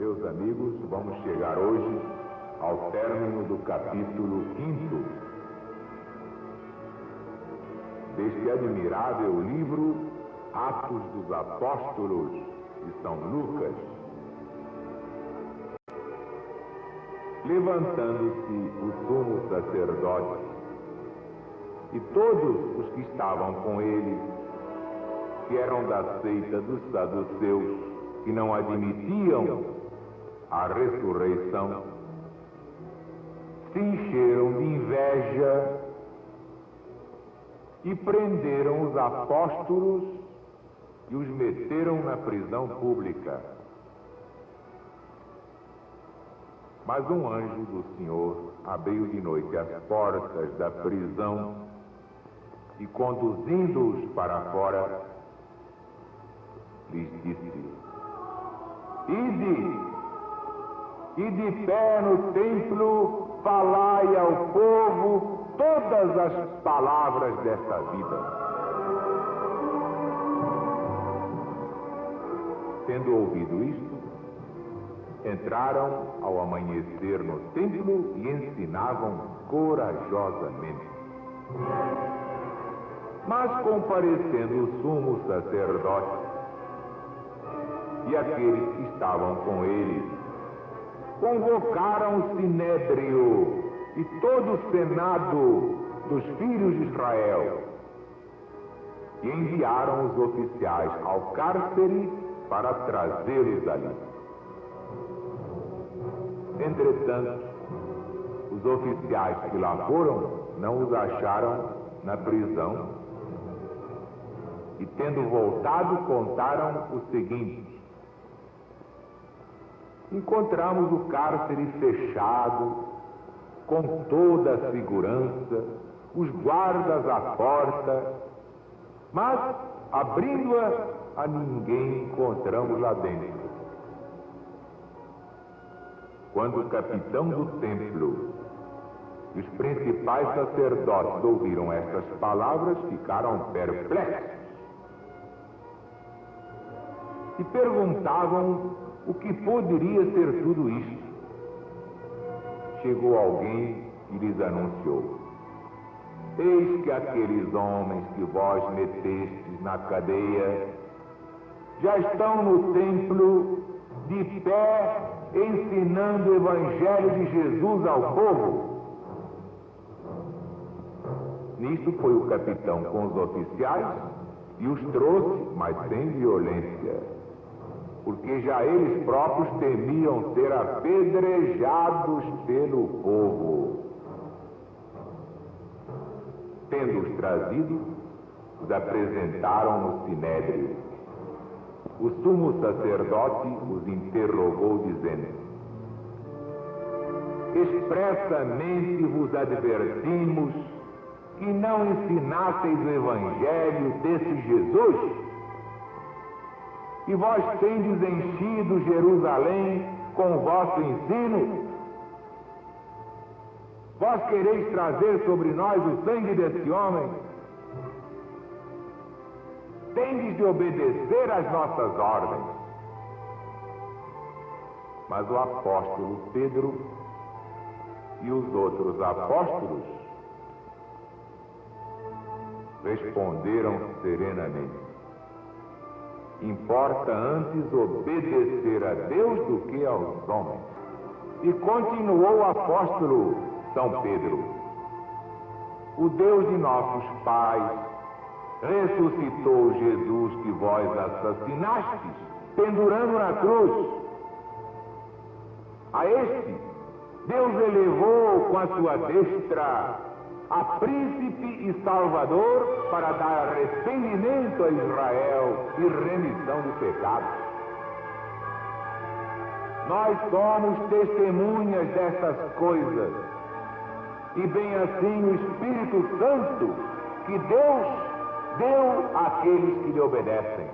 Meus amigos, vamos chegar hoje ao término do capítulo 5 deste admirável livro Atos dos Apóstolos de São Lucas. Levantando-se o sumo sacerdote e todos os que estavam com ele, que eram da seita dos saduceus, que não admitiam a ressurreição, se encheram de inveja e prenderam os apóstolos e os meteram na prisão pública. Mas um anjo do Senhor abriu de noite as portas da prisão e, conduzindo-os para fora, lhes disse: Ide, e de pé no templo falai ao povo todas as palavras desta vida. Tendo ouvido isto, entraram ao amanhecer no templo e ensinavam corajosamente. Mas comparecendo o sumo sacerdote e aqueles que estavam com ele, convocaram o sinédrio e todo o senado dos filhos de Israel e enviaram os oficiais ao cárcere para trazê-los ali. Entretanto, os oficiais que lá foram não os acharam na prisão e, tendo voltado, contaram o seguinte: encontramos o cárcere fechado, com toda a segurança, os guardas à porta, mas, abrindo-a, a ninguém encontramos lá dentro. Quando o capitão do templo e os principais sacerdotes ouviram estas palavras, ficaram perplexos e perguntavam o que poderia ser tudo isto. Chegou alguém e lhes anunciou: eis que aqueles homens que vós metestes na cadeia já estão no templo, de pé, ensinando o evangelho de Jesus ao povo. Nisto foi o capitão com os oficiais e os trouxe, mas sem violência, porque já eles próprios temiam ser apedrejados pelo povo. Tendo-os trazido, os apresentaram no sinédrio. O sumo sacerdote os interrogou, dizendo: expressamente vos advertimos que não ensinasseis o evangelho desse Jesus, e vós tendes enchido Jerusalém com o vosso ensino. Vós quereis trazer sobre nós o sangue desse homem? Tendes de obedecer às nossas ordens. Mas o apóstolo Pedro e os outros apóstolos responderam serenamente: importa antes obedecer a Deus do que aos homens. E continuou o apóstolo São Pedro: o Deus de nossos pais ressuscitou Jesus que vós assassinastes, pendurando na cruz. A este Deus elevou com a sua destra a príncipe e salvador para dar arrependimento a Israel e remissão de pecados. Nós somos testemunhas dessas coisas, e bem assim o Espírito Santo que Deus deu àqueles que lhe obedecem.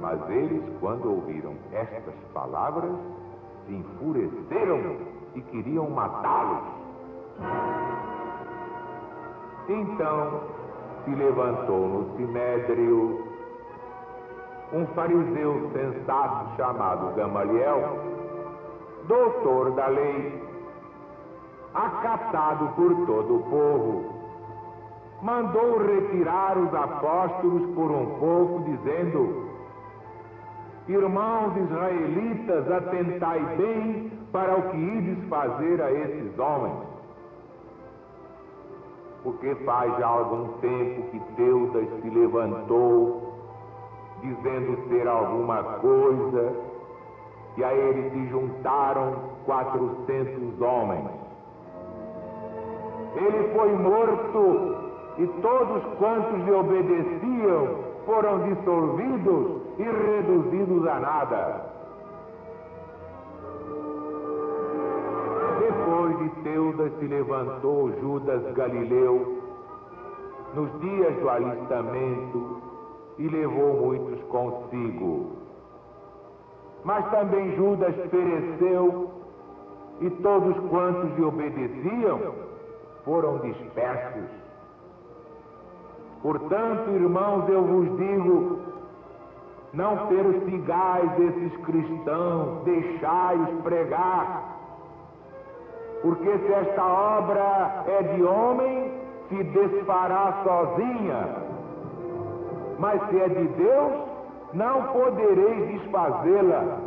Mas eles, quando ouviram estas palavras, se enfureceram e queriam matá-los. Então se levantou no sinédrio um fariseu sensato chamado Gamaliel, doutor da lei, acatado por todo o povo, mandou retirar os apóstolos por um pouco, dizendo: irmãos israelitas, atentai bem para o que ides fazer a esses homens. Porque faz já algum tempo que Teudas se levantou, dizendo ser alguma coisa, e a ele se juntaram 400 homens. Ele foi morto, e todos quantos lhe obedeciam foram dissolvidos e reduzidos a nada. Depois de Teudas se levantou Judas Galileu, nos dias do alistamento, e levou muitos consigo. Mas também Judas pereceu, e todos quantos lhe obedeciam foram dispersos. Portanto, irmãos, eu vos digo, não persigais esses cristãos, deixai-os pregar. Porque se esta obra é de homem, se desfará sozinha. Mas se é de Deus, não podereis desfazê-la.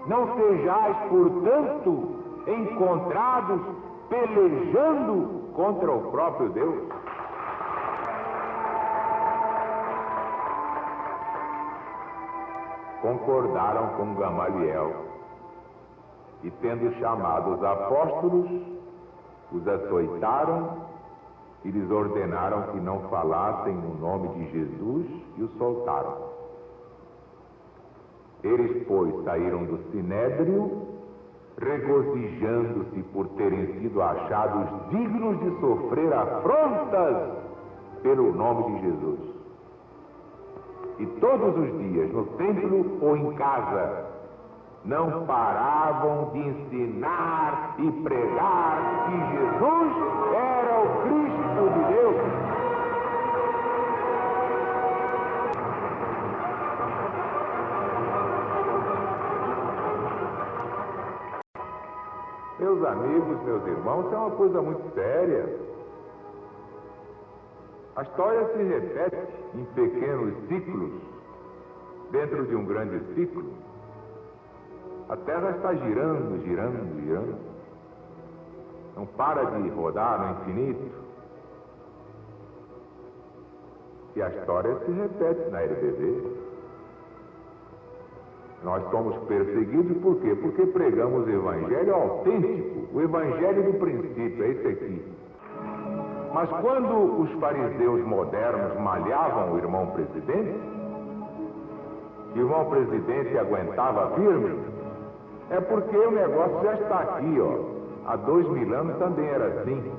Não sejais, portanto, encontrados pelejando contra o próprio Deus. Concordaram com Gamaliel, e tendo chamado os apóstolos, os açoitaram e lhes ordenaram que não falassem no nome de Jesus, e os soltaram. Eles, pois, saíram do sinédrio, regozijando-se por terem sido achados dignos de sofrer afrontas pelo nome de Jesus. E todos os dias, no templo ou em casa, não paravam de ensinar e pregar que Jesus era o Cristo de Deus. Meus amigos, meus irmãos, isso é uma coisa muito séria. A história se repete em pequenos ciclos, dentro de um grande ciclo. A Terra está girando, girando, girando. Não para de rodar no infinito. E a história se repete na RBD. Nós somos perseguidos por quê? Porque pregamos o evangelho autêntico, o evangelho do princípio, é esse aqui. Mas quando os fariseus modernos malhavam o irmão presidente, e o irmão presidente aguentava firme, é porque o negócio já está aqui, ó. Há 2000 anos também era assim.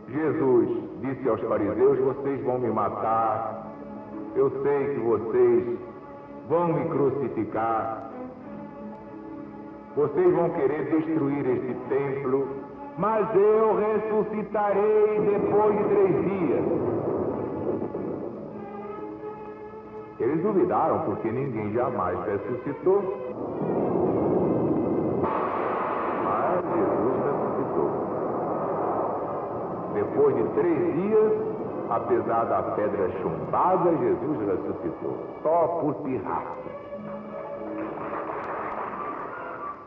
Jesus disse aos fariseus: vocês vão me matar, eu sei que vocês vão me crucificar, vocês vão querer destruir este templo, mas eu ressuscitarei depois de 3 dias. Eles duvidaram, porque ninguém jamais ressuscitou. Mas Jesus ressuscitou. Depois de 3 dias, apesar da pedra chumbada, Jesus ressuscitou. Só por pirraça.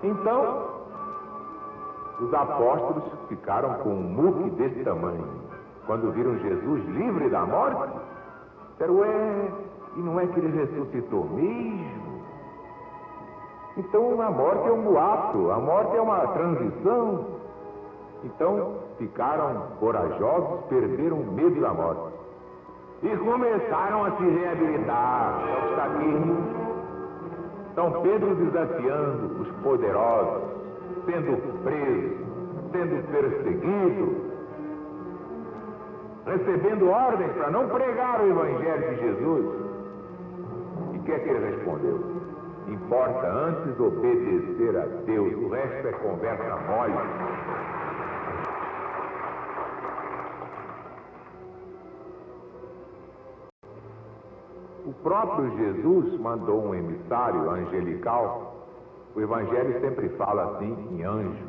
Então, os apóstolos ficaram com um muque desse tamanho. Quando viram Jesus livre da morte, disseram: ué, e não é que ele ressuscitou mesmo? Então a morte é um boato, a morte é uma transição. Então ficaram corajosos, perderam o medo da morte. E começaram a se reabilitar. É o que está aqui. São Pedro desafiando os poderosos, sendo preso, sendo perseguido, recebendo ordens para não pregar o evangelho de Jesus. E o que é que ele respondeu? Importa antes obedecer a Deus, o resto é conversa mole. o próprio Jesus mandou um emissário angelical. O Evangelho sempre fala assim em anjo.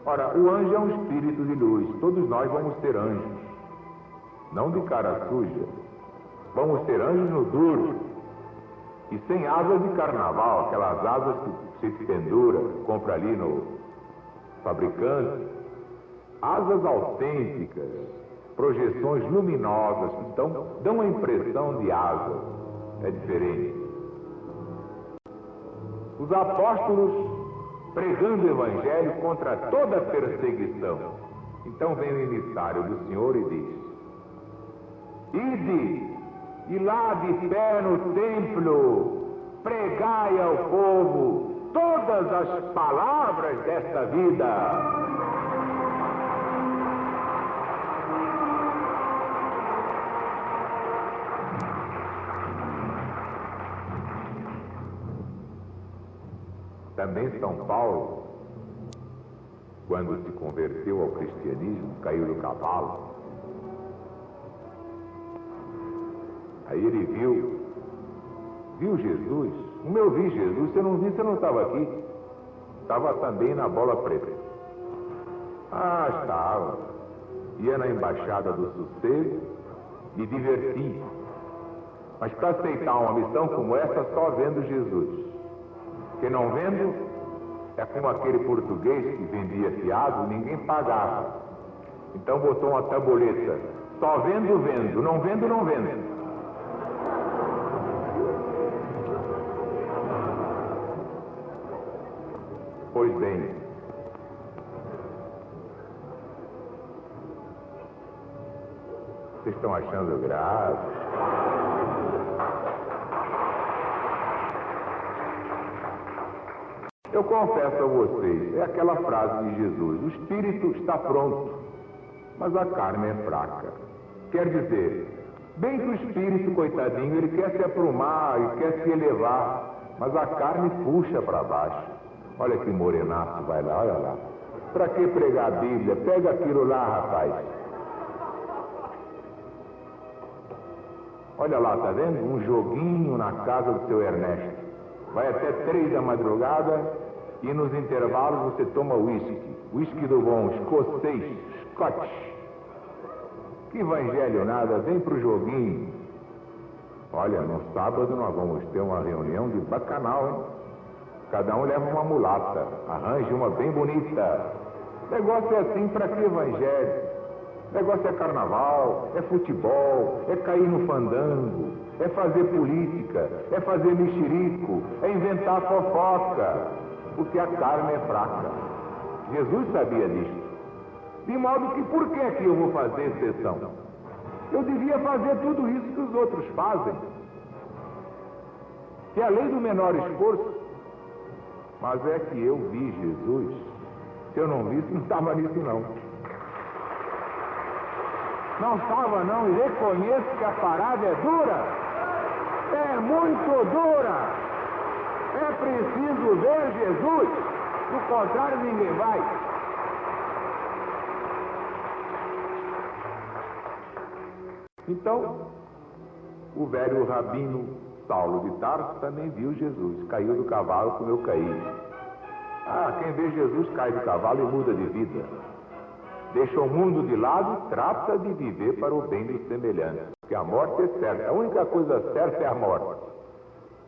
Ora, o anjo é um espírito de luz. Todos nós vamos ser anjos. Não de cara suja. Vamos ser anjos no duro. E sem asas de carnaval, aquelas asas que se pendura, compra ali no fabricante. Asas autênticas, projeções luminosas, então dão a impressão de asas. É diferente. Os apóstolos pregando o Evangelho contra toda perseguição. Então vem o emissário do Senhor e diz: ide, e lá de pé no templo, pregai ao povo todas as palavras desta vida. Também São Paulo, quando se converteu ao cristianismo, caiu do cavalo. Aí ele viu Jesus. Como eu vi Jesus, se eu não vi, você não estava aqui. Estava também na Bola Preta. Ah, estava. Ia na Embaixada do Sossego, me divertia. Mas para aceitar uma missão como essa, só vendo Jesus. Porque não vendo, é como aquele português que vendia fiado, ninguém pagava. Então botou uma tabuleta: só vendo, vendo, não vendo, não vendo. Pois bem, vocês estão achando grave? Eu confesso a vocês, é aquela frase de Jesus: o espírito está pronto, mas a carne é fraca. Quer dizer, bem que o espírito, coitadinho, ele quer se aprumar e quer se elevar, mas a carne puxa para baixo. Olha que morenaço, vai lá, olha lá. Para que pregar a Bíblia? Pega aquilo lá, rapaz. Olha lá, tá vendo? Um joguinho na casa do seu Ernesto. Vai até 3 da madrugada e nos intervalos você toma uísque. Uísque do bom, escocês, Scotch. Que evangelho nada, vem pro joguinho. Olha, no sábado nós vamos ter uma reunião de bacanal, hein? Cada um leva uma mulata, arranje uma bem bonita. Negócio é assim, para que evangelho? Negócio é carnaval, é futebol, é cair no fandango, é fazer política, é fazer mexerico, é inventar fofoca, porque a carne é fraca. Jesus sabia disso. De modo que, por que eu vou fazer exceção? Eu devia fazer tudo isso que os outros fazem. Que é a lei do menor esforço. Mas é que eu vi Jesus. Se eu não visse, não estava nisso não. Não estava não, e reconheço que a parada é dura. É muito dura. É preciso ver Jesus. Do contrário, ninguém vai. Então, o velho rabino Saulo de Tarso também viu Jesus, caiu do cavalo como eu caí. Ah, quem vê Jesus cai do cavalo e muda de vida. Deixa o mundo de lado e trata de viver para o bem dos semelhantes. Porque a morte é certa, a única coisa certa é a morte.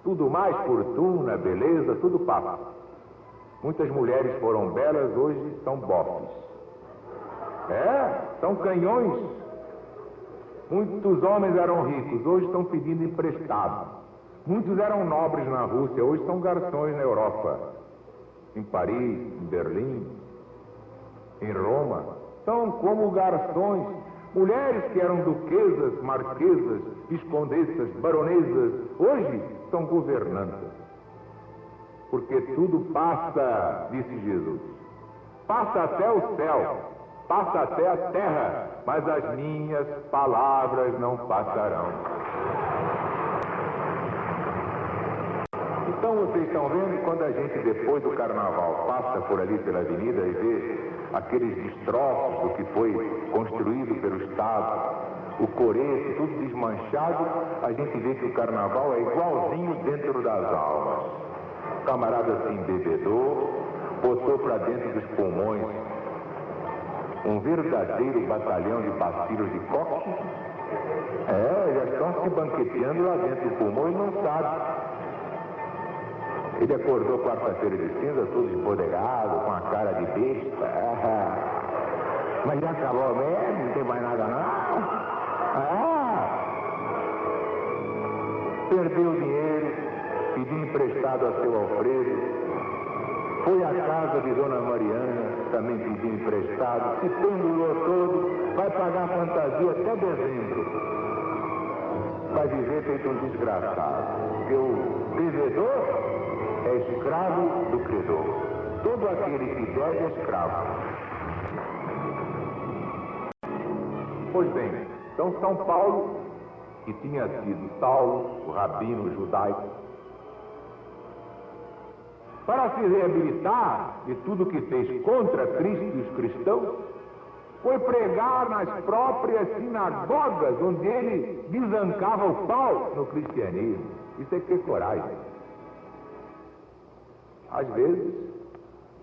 Tudo mais, fortuna, beleza, tudo passa. Muitas mulheres foram belas, hoje são bofes. São canhões. Muitos homens eram ricos, hoje estão pedindo emprestado. Muitos eram nobres na Rússia, hoje são garçons na Europa. Em Paris, em Berlim, em Roma. São como garçons. Mulheres que eram duquesas, marquesas, viscondessas, baronesas, hoje são governantas. Porque tudo passa, disse Jesus. Passa até o céu, passa até a terra, mas as minhas palavras não passarão. Então vocês estão vendo, quando a gente depois do carnaval passa por ali pela avenida e vê aqueles destroços do que foi construído pelo Estado, o coreto, tudo desmanchado, a gente vê que o carnaval é igualzinho dentro das almas. O camarada se embebedou, botou para dentro dos pulmões um verdadeiro batalhão de bacilos de coque. Já estão se banqueteando lá dentro do pulmão e não sabe. Ele acordou quarta-feira de cinza, todo esbodegado, com a cara de besta. Mas já acabou mesmo, não tem mais nada não. Perdeu o dinheiro, pediu emprestado a seu Alfredo. Foi à casa de Dona Mariana, também pediu emprestado, se pendurou todo, vai pagar a fantasia até dezembro. Vai viver feito um desgraçado, porque o devedor é escravo do credor. Todo aquele que deve é escravo. Pois bem, então São Paulo, que tinha sido Saulo, o rabino judaico, para se reabilitar de tudo que fez contra Cristo e os cristãos, foi pregar nas próprias sinagogas, onde ele desancava o pau no cristianismo. Isso é ter coragem. Às vezes,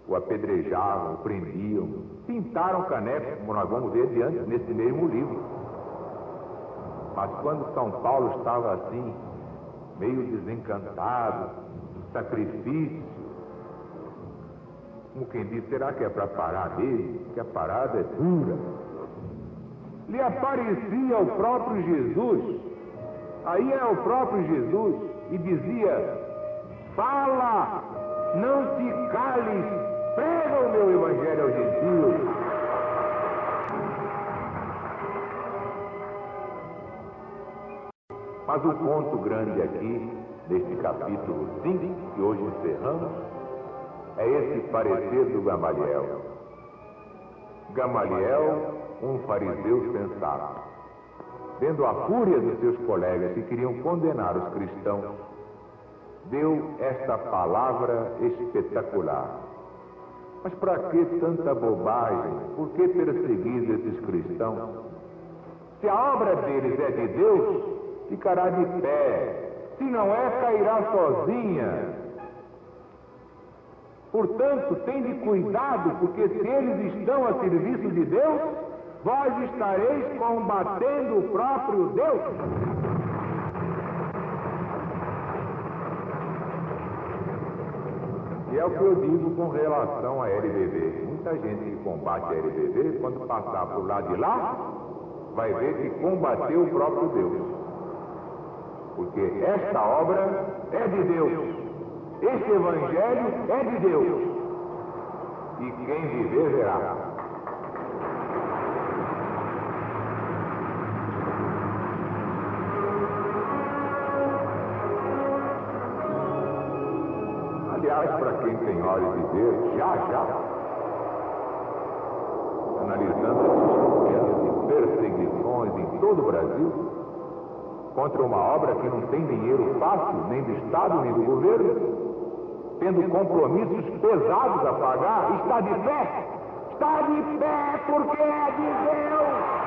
o apedrejavam, o prendiam, pintaram caneco, como nós vamos ver diante nesse mesmo livro. Mas quando São Paulo estava assim, meio desencantado, do sacrifício, como quem diz, será que é para parar mesmo? Que a parada é dura. Lhe aparecia o próprio Jesus, aí é o próprio Jesus, e dizia: fala, não te cales, prega o meu evangelho aos gentios. Mas o ponto grande aqui, neste capítulo 5, que hoje encerramos, é esse parecer do Gamaliel. Gamaliel, um fariseu sensato, vendo a fúria dos seus colegas que queriam condenar os cristãos, deu esta palavra espetacular: mas para que tanta bobagem? Por que perseguir esses cristãos? Se a obra deles é de Deus, ficará de pé. Se não é, cairá sozinha. Portanto, tende cuidado, porque se eles estão a serviço de Deus, vós estareis combatendo o próprio Deus. E é o que eu digo com relação à LBV. Muita gente que combate a LBV, quando passar por lá de lá, vai ver que combateu o próprio Deus. Porque esta obra é de Deus. Este evangelho é de Deus. E quem viver verá. Aliás, para quem tem olhos de ver, já, analisando as perseguições em todo o Brasil, contra uma obra que não tem dinheiro fácil, nem do Estado, nem do governo, tendo compromissos pesados a pagar, está de pé porque é de Deus.